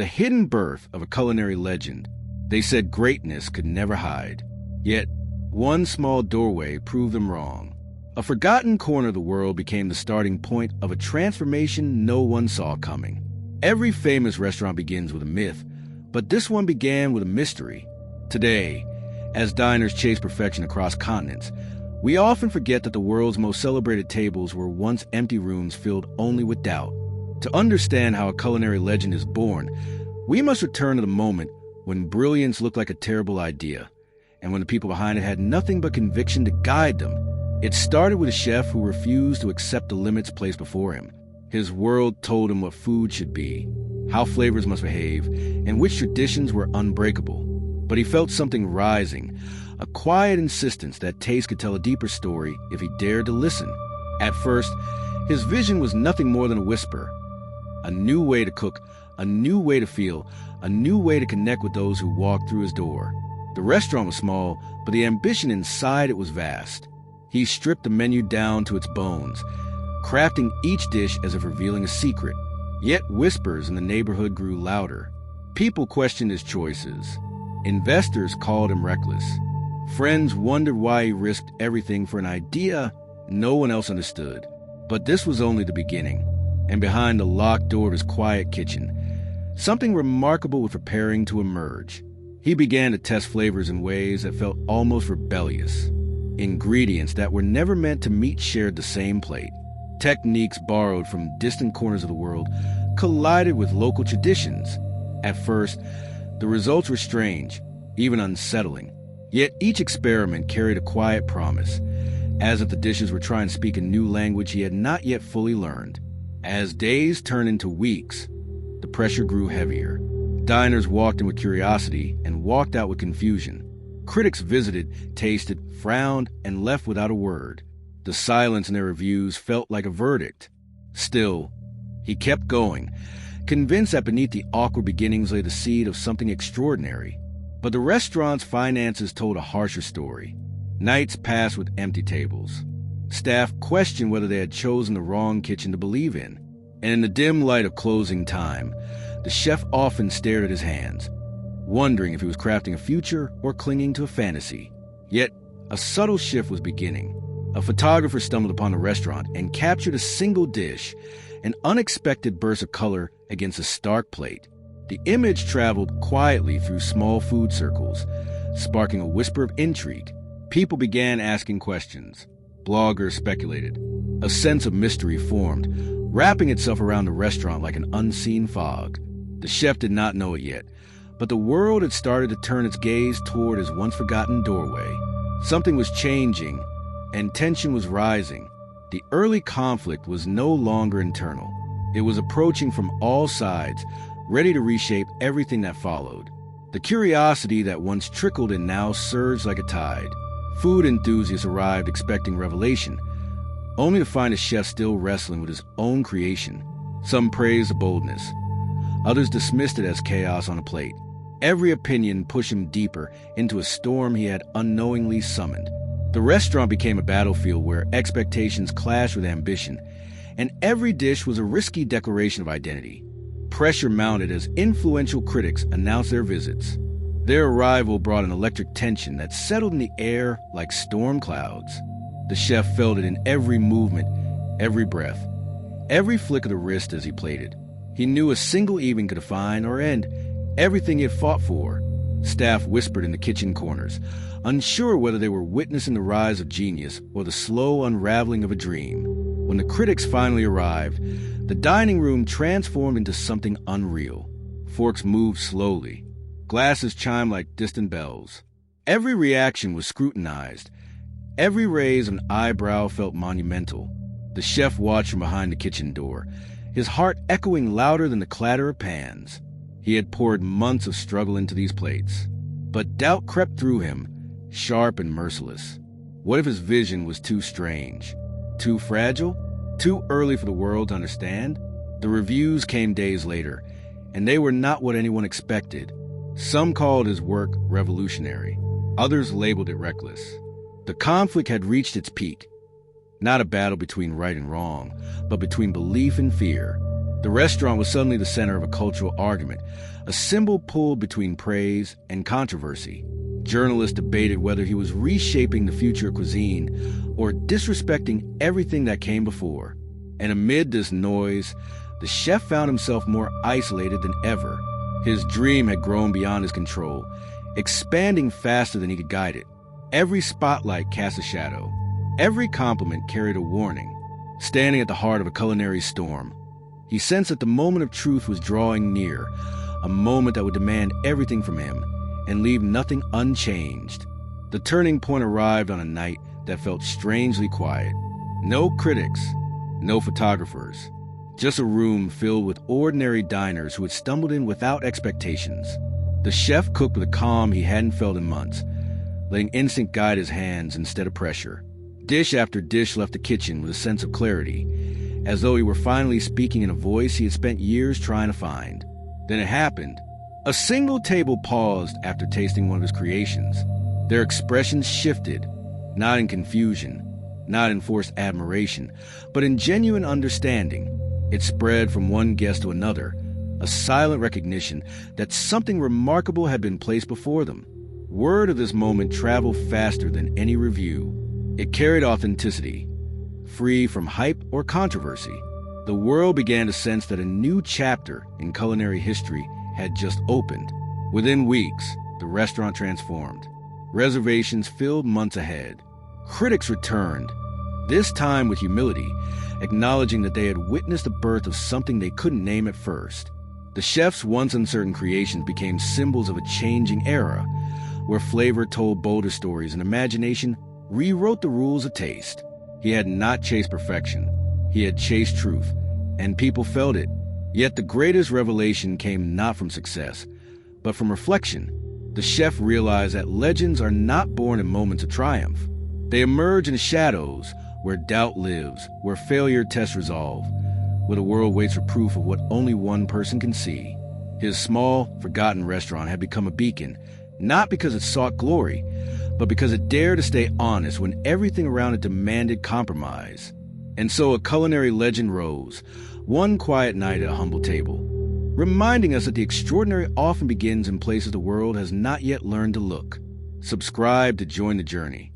the hidden birth of a culinary legend. They said greatness could never hide. Yet, one small doorway proved them wrong. A forgotten corner of the world became the starting point of a transformation no one saw coming. Every famous restaurant begins with a myth, but this one began with a mystery. Today, as diners chase perfection across continents, we often forget that the world's most celebrated tables were once empty rooms filled only with doubt. To understand how a culinary legend is born, we must return to the moment when brilliance looked like a terrible idea, and when the people behind it had nothing but conviction to guide them. It started with a chef who refused to accept the limits placed before him. His world told him what food should be, how flavors must behave, and which traditions were unbreakable. But he felt something rising, a quiet insistence that taste could tell a deeper story if he dared to listen. At first, his vision was nothing more than a whisper. A new way to cook, a new way to feel, a new way to connect with those who walked through his door. The restaurant was small, but the ambition inside it was vast. He stripped the menu down to its bones, crafting each dish as if revealing a secret. Yet whispers in the neighborhood grew louder. People questioned his choices. Investors called him reckless. Friends wondered why he risked everything for an idea no one else understood. But this was only the beginning, and behind the locked door of his quiet kitchen, something remarkable was preparing to emerge. He began to test flavors in ways that felt almost rebellious. Ingredients that were never meant to meet shared the same plate. Techniques borrowed from distant corners of the world collided with local traditions. At first, the results were strange, even unsettling. Yet each experiment carried a quiet promise, as if the dishes were trying to speak a new language he had not yet fully learned. As days turned into weeks, the pressure grew heavier. Diners walked in with curiosity and walked out with confusion. Critics visited, tasted, frowned, and left without a word. The silence in their reviews felt like a verdict. Still, he kept going, convinced that beneath the awkward beginnings lay the seed of something extraordinary. But the restaurant's finances told a harsher story. Nights passed with empty tables. Staff questioned whether they had chosen the wrong kitchen to believe in. And in the dim light of closing time, the chef often stared at his hands, wondering if he was crafting a future or clinging to a fantasy. Yet, a subtle shift was beginning. A photographer stumbled upon the restaurant and captured a single dish, an unexpected burst of color against a stark plate. The image traveled quietly through small food circles, sparking a whisper of intrigue. People began asking questions. Bloggers speculated. A sense of mystery formed, wrapping itself around the restaurant like an unseen fog. The chef did not know it yet, but the world had started to turn its gaze toward his once-forgotten doorway. Something was changing, and tension was rising. The early conflict was no longer internal. It was approaching from all sides, ready to reshape everything that followed. The curiosity that once trickled in now surged like a tide. Food enthusiasts arrived expecting revelation, only to find a chef still wrestling with his own creation. Some praised the boldness. Others dismissed it as chaos on a plate. Every opinion pushed him deeper into a storm he had unknowingly summoned. The restaurant became a battlefield where expectations clashed with ambition, and every dish was a risky declaration of identity. Pressure mounted as influential critics announced their visits. Their arrival brought an electric tension that settled in the air like storm clouds. The chef felt it in every movement, every breath, every flick of the wrist as he plated. He knew a single evening could define or end everything he had fought for. Staff whispered in the kitchen corners, unsure whether they were witnessing the rise of genius or the slow unraveling of a dream. When the critics finally arrived, the dining room transformed into something unreal. Forks moved slowly. Glasses chimed like distant bells. Every reaction was scrutinized. Every raise of an eyebrow felt monumental. The chef watched from behind the kitchen door, his heart echoing louder than the clatter of pans. He had poured months of struggle into these plates. But doubt crept through him, sharp and merciless. What if his vision was too strange? Too fragile? Too early for the world to understand? The reviews came days later, and they were not what anyone expected. Some called his work revolutionary. Others labeled it reckless. The conflict had reached its peak. Not a battle between right and wrong, but between belief and fear. The restaurant was suddenly the center of a cultural argument, a symbol pulled between praise and controversy. Journalists debated whether he was reshaping the future of cuisine or disrespecting everything that came before. And amid this noise, the chef found himself more isolated than ever. His dream had grown beyond his control, expanding faster than he could guide it. Every spotlight cast a shadow. Every compliment carried a warning. Standing at the heart of a culinary storm, he sensed that the moment of truth was drawing near, a moment that would demand everything from him and leave nothing unchanged. The turning point arrived on a night that felt strangely quiet. No critics, no photographers, just a room filled with ordinary diners who had stumbled in without expectations. The chef cooked with a calm he hadn't felt in months, letting instinct guide his hands instead of pressure. Dish after dish left the kitchen with a sense of clarity, as though he were finally speaking in a voice he had spent years trying to find. Then it happened. A single table paused after tasting one of his creations. Their expressions shifted, not in confusion, not in forced admiration, but in genuine understanding. It spread from one guest to another, a silent recognition that something remarkable had been placed before them. Word of this moment traveled faster than any review. It carried authenticity, free from hype or controversy. The world began to sense that a new chapter in culinary history had just opened. Within weeks, the restaurant transformed. Reservations filled months ahead. Critics returned, this time with humility, acknowledging that they had witnessed the birth of something they couldn't name at first. The chef's once uncertain creations became symbols of a changing era, where flavor told bolder stories and imagination rewrote the rules of taste. He had not chased perfection. He had chased truth, and people felt it. Yet the greatest revelation came not from success, but from reflection. The chef realized that legends are not born in moments of triumph. They emerge in the shadows, where doubt lives, where failure tests resolve, where the world waits for proof of what only one person can see. His small, forgotten restaurant had become a beacon, not because it sought glory, but because it dared to stay honest when everything around it demanded compromise. And so a culinary legend rose, one quiet night at a humble table, reminding us that the extraordinary often begins in places the world has not yet learned to look. Subscribe to join the journey.